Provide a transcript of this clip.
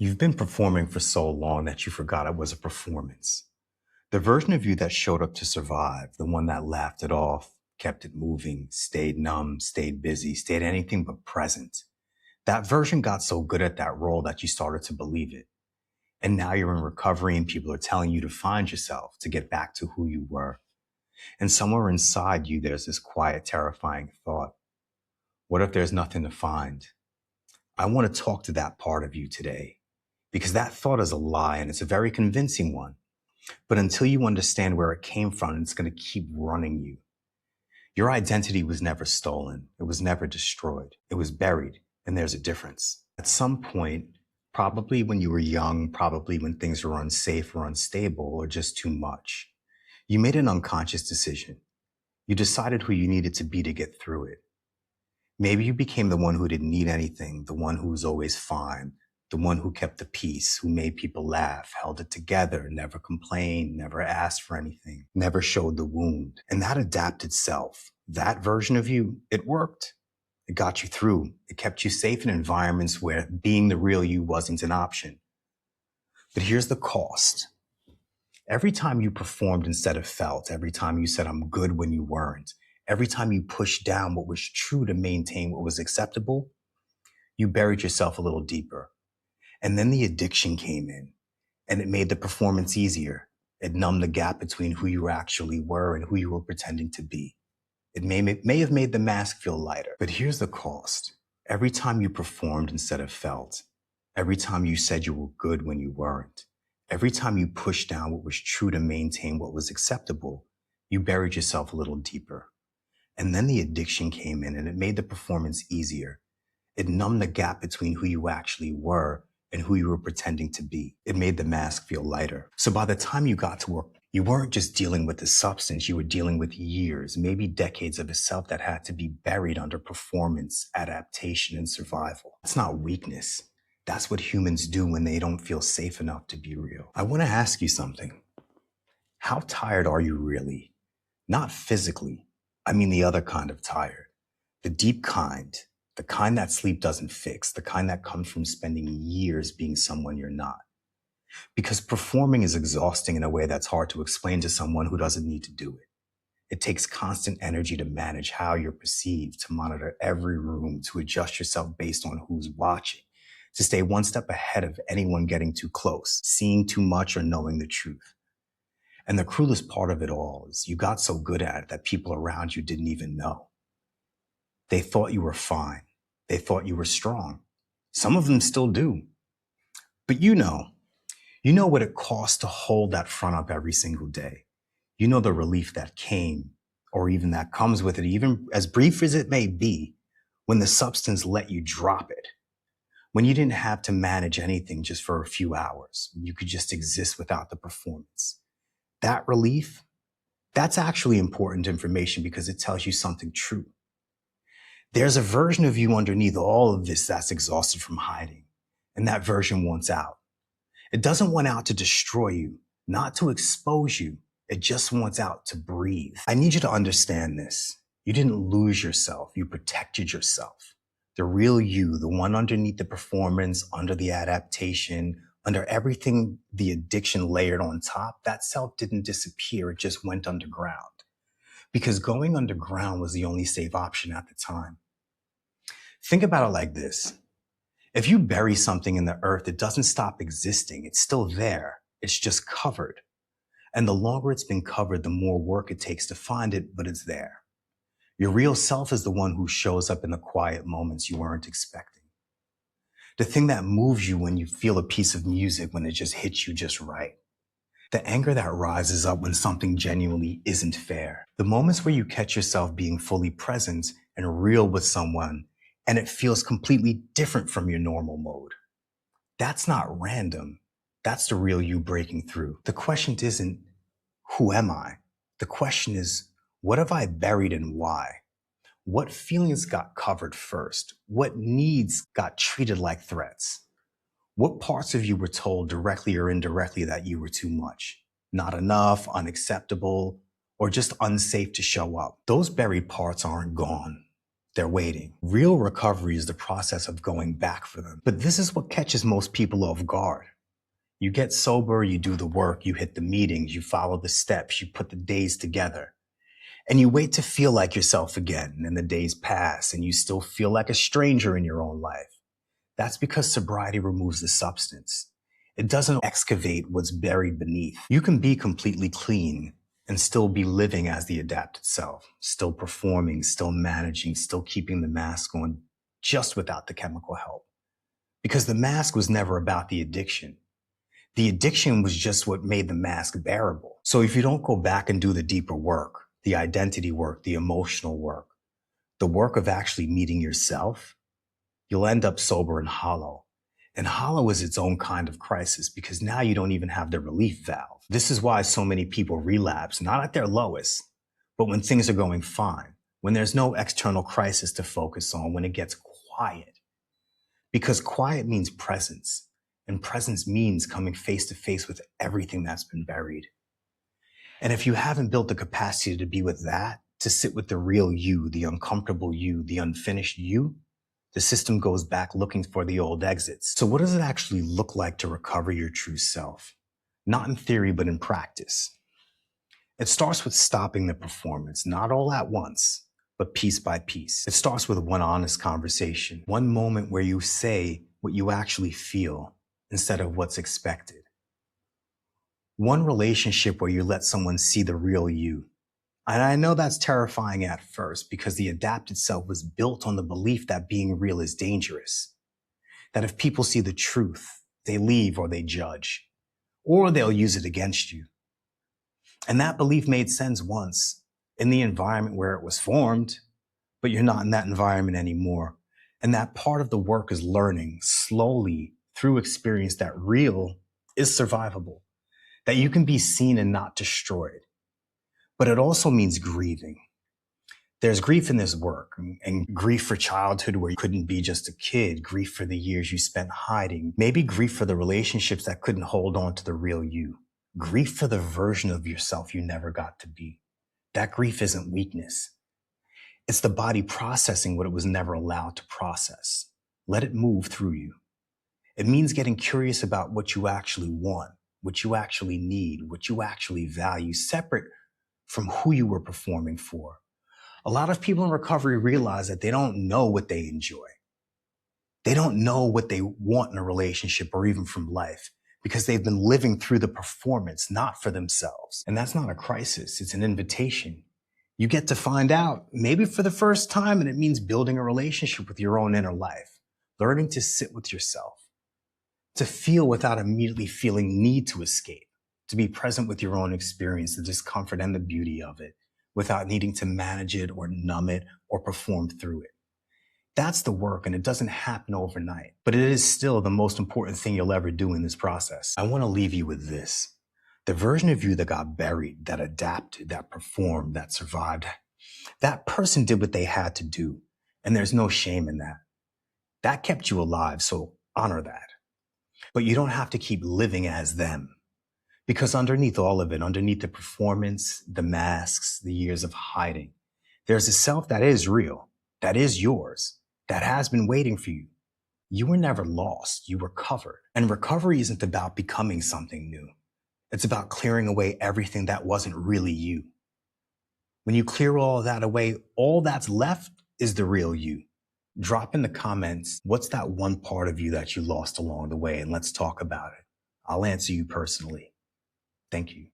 You've been performing for so long that you forgot it was a performance. The version of you that showed up to survive, the one that laughed it off, kept it moving, stayed numb, stayed busy, stayed anything but present. That version got so good at that role that you started to believe it. And now you're in recovery and people are telling you to find yourself, to get back to who you were. And somewhere inside you, there's this quiet, terrifying thought. What if there's nothing to find? I want to talk to that part of you today because that thought is a lie and it's a very convincing one. But until you understand where it came from, it's going to keep running you. Your identity was never stolen. It was never destroyed. It was buried. And there's a difference. At some point, probably when you were young, probably when things were unsafe or unstable or just too much, you made an unconscious decision. You decided who you needed to be to get through it. Maybe you became the one who didn't need anything, the one who was always fine, the one who kept the peace, who made people laugh, held it together, never complained, never asked for anything, never showed the wound. And that adapted self, that version of you, it worked. It got you through. It kept you safe in environments where being the real you wasn't an option. But here's the cost. Every time you performed instead of felt, every time you said, I'm good when you weren't, every time you pushed down what was true to maintain what was acceptable, you buried yourself a little deeper. And then the addiction came in and it made the performance easier. It numbed the gap between who you actually were and who you were pretending to be. It may have made the mask feel lighter, but here's the cost. Every time you performed instead of felt, every time you said you were good when you weren't, every time you pushed down what was true to maintain what was acceptable, you buried yourself a little deeper. And then the addiction came in and it made the performance easier. It numbed the gap between who you actually were and who you were pretending to be. It made the mask feel lighter. So by the time you got to work, you weren't just dealing with the substance, you were dealing with years, maybe decades of a self that had to be buried under performance, adaptation, and survival. That's not weakness. That's what humans do when they don't feel safe enough to be real. I want to ask you something. How tired are you really? Not physically. I mean the other kind of tired. The deep kind. The kind that sleep doesn't fix, the kind that comes from spending years being someone you're not. Because performing is exhausting in a way that's hard to explain to someone who doesn't need to do it. It takes constant energy to manage how you're perceived, to monitor every room, to adjust yourself based on who's watching, to stay one step ahead of anyone getting too close, seeing too much or knowing the truth. And the cruelest part of it all is you got so good at it that people around you didn't even know. They thought you were fine. They thought you were strong. Some of them still do. But you know what it costs to hold that front up every single day. You know the relief that came, or even that comes with it, even as brief as it may be, when the substance let you drop it. When you didn't have to manage anything just for a few hours. You could just exist without the performance. That relief, that's actually important information because it tells you something true. There's a version of you underneath all of this that's exhausted from hiding, and that version wants out. It doesn't want out to destroy you, not to expose you. It just wants out to breathe. I need you to understand this. You didn't lose yourself. You protected yourself. The real you, the one underneath the performance, under the adaptation, under everything the addiction layered on top, that self didn't disappear. It just went underground. Because going underground was the only safe option at the time. Think about it like this. If you bury something in the earth, it doesn't stop existing. It's still there. It's just covered. And the longer it's been covered, the more work it takes to find it, but it's there. Your real self is the one who shows up in the quiet moments you weren't expecting. The thing that moves you when you feel a piece of music, when it just hits you just right. The anger that rises up when something genuinely isn't fair. The moments where you catch yourself being fully present and real with someone, and it feels completely different from your normal mode. That's not random. That's the real you breaking through. The question isn't, who am I? The question is, what have I buried and why? What feelings got covered first? What needs got treated like threats? What parts of you were told directly or indirectly that you were too much, not enough, unacceptable, or just unsafe to show up? Those buried parts aren't gone. They're waiting. Real recovery is the process of going back for them. But this is what catches most people off guard. You get sober, you do the work, you hit the meetings, you follow the steps, you put the days together. And you wait to feel like yourself again, and the days pass, and you still feel like a stranger in your own life. That's because sobriety removes the substance. It doesn't excavate what's buried beneath. You can be completely clean and still be living as the adapted self, still performing, still managing, still keeping the mask on, just without the chemical help. Because the mask was never about the addiction. The addiction was just what made the mask bearable. So if you don't go back and do the deeper work, the identity work, the emotional work, the work of actually meeting yourself, you'll end up sober and hollow. And hollow is its own kind of crisis because now you don't even have the relief valve. This is why so many people relapse, not at their lowest, but when things are going fine, when there's no external crisis to focus on, when it gets quiet. Because quiet means presence, and presence means coming face to face with everything that's been buried. And if you haven't built the capacity to be with that, to sit with the real you, the uncomfortable you, the unfinished you, the system goes back looking for the old exits. So what does it actually look like to recover your true self? Not in theory, but in practice. It starts with stopping the performance, not all at once, but piece by piece. It starts with one honest conversation, one moment where you say what you actually feel instead of what's expected. One relationship where you let someone see the real you. And I know that's terrifying at first because the adapted self was built on the belief that being real is dangerous. That if people see the truth, they leave or they judge, or they'll use it against you. And that belief made sense once in the environment where it was formed, but you're not in that environment anymore. And that part of the work is learning slowly through experience that real is survivable, that you can be seen and not destroyed. But it also means grieving. There's grief in this work, and grief for childhood where you couldn't be just a kid, grief for the years you spent hiding, maybe grief for the relationships that couldn't hold on to the real you, grief for the version of yourself you never got to be. That grief isn't weakness. It's the body processing what it was never allowed to process. Let it move through you. It means getting curious about what you actually want, what you actually need, what you actually value, separate from who you were performing for. A lot of people in recovery realize that they don't know what they enjoy. They don't know what they want in a relationship or even from life because they've been living through the performance, not for themselves. And that's not a crisis. It's an invitation. You get to find out, maybe for the first time, and it means building a relationship with your own inner life, learning to sit with yourself, to feel without immediately feeling need to escape, to be present with your own experience, the discomfort and the beauty of it, without needing to manage it or numb it or perform through it. That's the work, and it doesn't happen overnight, but it is still the most important thing you'll ever do in this process. I want to leave you with this. The version of you that got buried, that adapted, that performed, that survived, that person did what they had to do, and there's no shame in that. That kept you alive, so honor that. But you don't have to keep living as them. Because underneath all of it, underneath the performance, the masks, the years of hiding, there's a self that is real, that is yours, that has been waiting for you. You were never lost, you were covered. And recovery isn't about becoming something new. It's about clearing away everything that wasn't really you. When you clear all of that away, all that's left is the real you. Drop in the comments, what's that one part of you that you lost along the way? And let's talk about it. I'll answer you personally. Thank you.